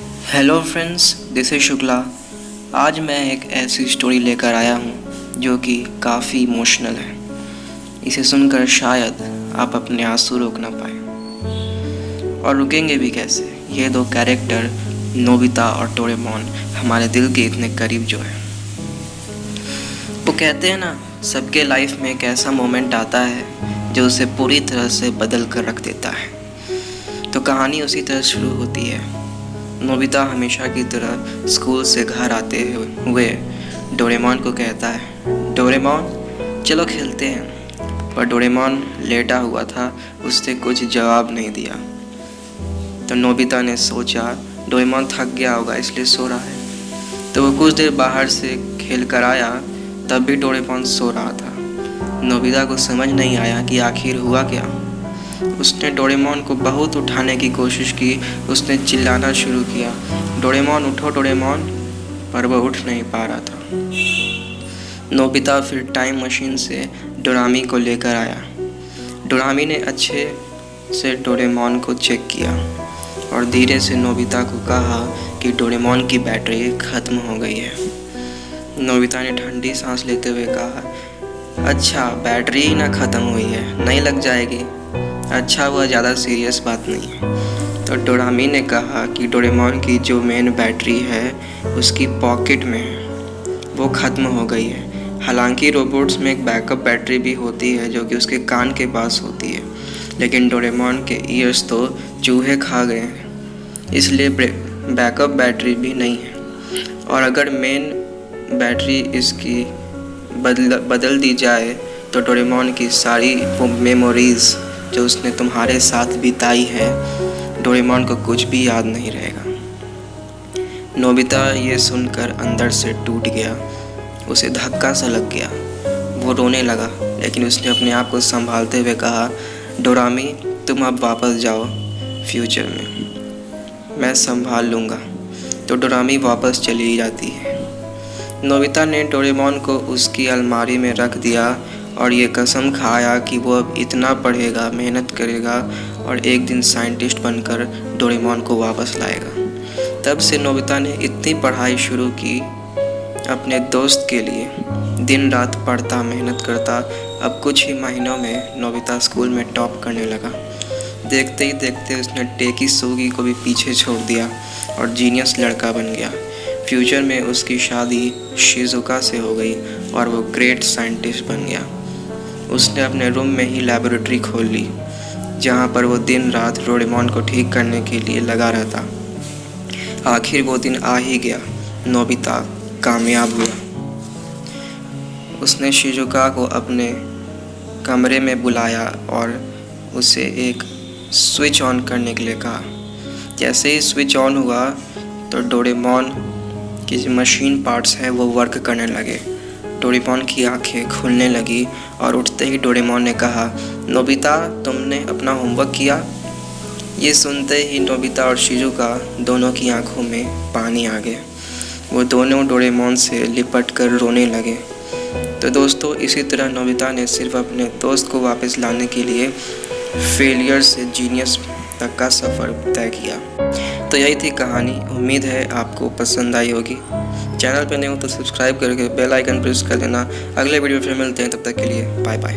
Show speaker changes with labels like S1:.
S1: Hello friends, this is Shukla. आज मैं एक ऐसी स्टोरी लेकर आया हूँ जो कि काफ़ी इमोशनल है। इसे सुनकर शायद आप अपने आंसू रोक ना पाए, और रुकेंगे भी कैसे। ये दो कैरेक्टर नोबिता और डोरेमोन हमारे दिल के इतने करीब जो है। वो कहते हैं ना, सबके लाइफ में एक ऐसा मोमेंट आता है जो उसे पूरी तरह से बदल कर रख देता है। तो कहानी उसी तरह शुरू होती है। नोबिता हमेशा की तरह स्कूल से घर आते हुए डोरेमोन को कहता है, डोरेमोन चलो खेलते हैं। पर डोरेमोन लेटा हुआ था, उसने कुछ जवाब नहीं दिया। तो नोबिता ने सोचा डोरेमोन थक गया होगा इसलिए सो रहा है। तो वो कुछ देर बाहर से खेल कर आया, तब भी डोरेमोन सो रहा था। नोबिता को समझ नहीं आया कि आखिर हुआ क्या। उसने डोरेमोन को बहुत उठाने की कोशिश की। उसने चिल्लाना शुरू किया, डोरेमोन उठो डोरेमोन, पर वह उठ नहीं पा रहा था। नोबिता फिर टाइम मशीन से डोरामी को लेकर आया। डोरामी ने अच्छे से डोरेमोन को चेक किया और धीरे से नोबिता को कहा कि डोरेमोन की बैटरी ख़त्म हो गई है। नोबिता ने ठंडी सांस लेते हुए कहा, अच्छा बैटरी ही ना ख़त्म हुई है, नहीं लग जाएगी। अच्छा, वह ज़्यादा सीरियस बात नहीं है। तो डोरामी ने कहा कि डोरेमोन की जो मेन बैटरी है उसकी पॉकेट में है, वो ख़त्म हो गई है। हालांकि रोबोट्स में एक बैकअप बैटरी भी होती है जो कि उसके कान के पास होती है, लेकिन डोरेमोन के ईयर्स तो चूहे खा गए हैं, इसलिए बैकअप बैटरी भी नहीं है। और अगर मेन बैटरी इसकी बदल दी जाए तो डोरेमोन की सारी वो मेमोरीज़ जो उसने तुम्हारे साथ बिताई है, डोरेमोन को कुछ भी याद नहीं रहेगा। नोबिता ये सुनकर अंदर से टूट गया। उसे धक्का सा लग गया। वो रोने लगा, लेकिन उसने अपने आप को संभालते हुए कहा, डोरामी तुम अब वापस जाओ फ्यूचर में, मैं संभाल लूँगा। तो डोरामी वापस चली जाती है। नोबिता ने डोरेमोन को उसकी अलमारी में रख दिया और ये कसम खाया कि वो अब इतना पढ़ेगा, मेहनत करेगा और एक दिन साइंटिस्ट बनकर डोरेमोन को वापस लाएगा। तब से नोबिता ने इतनी पढ़ाई शुरू की अपने दोस्त के लिए। दिन रात पढ़ता, मेहनत करता। अब कुछ ही महीनों में नोबिता स्कूल में टॉप करने लगा। देखते ही देखते उसने टेकी सोगी को भी पीछे छोड़ दिया और जीनियस लड़का बन गया। फ्यूचर में उसकी शादी शिजुका से हो गई और वो ग्रेट साइंटिस्ट बन गया। उसने अपने रूम में ही लैबोरेटरी खोल ली, जहाँ पर वो दिन रात डोरेमोन को ठीक करने के लिए लगा रहता। आखिर वो दिन आ ही गया। नोबिता कामयाब हुआ। उसने शिजुका को अपने कमरे में बुलाया और उसे एक स्विच ऑन करने के लिए कहा। जैसे ही स्विच ऑन हुआ तो डोरेमोन की जो मशीन पार्ट्स हैं वो वर्क करने लगे। डोरेमोन की आंखें खुलने लगी और उठते ही डोरेमोन ने कहा, नोबिता तुमने अपना होमवर्क किया? ये सुनते ही नोबिता और शिजुका दोनों की आंखों में पानी आ गया। वो दोनों डोरेमोन से लिपट कर रोने लगे। तो दोस्तों, इसी तरह नोबिता ने सिर्फ अपने दोस्त को वापस लाने के लिए फेलियर से जीनियस तक का सफ़र तय किया। तो यही थी कहानी। उम्मीद है आपको पसंद आई होगी। चैनल पर नए हो तो सब्सक्राइब करके बेल आइकन प्रेस कर देना। अगले वीडियो फिर मिलते हैं, तब तक के लिए बाय बाय।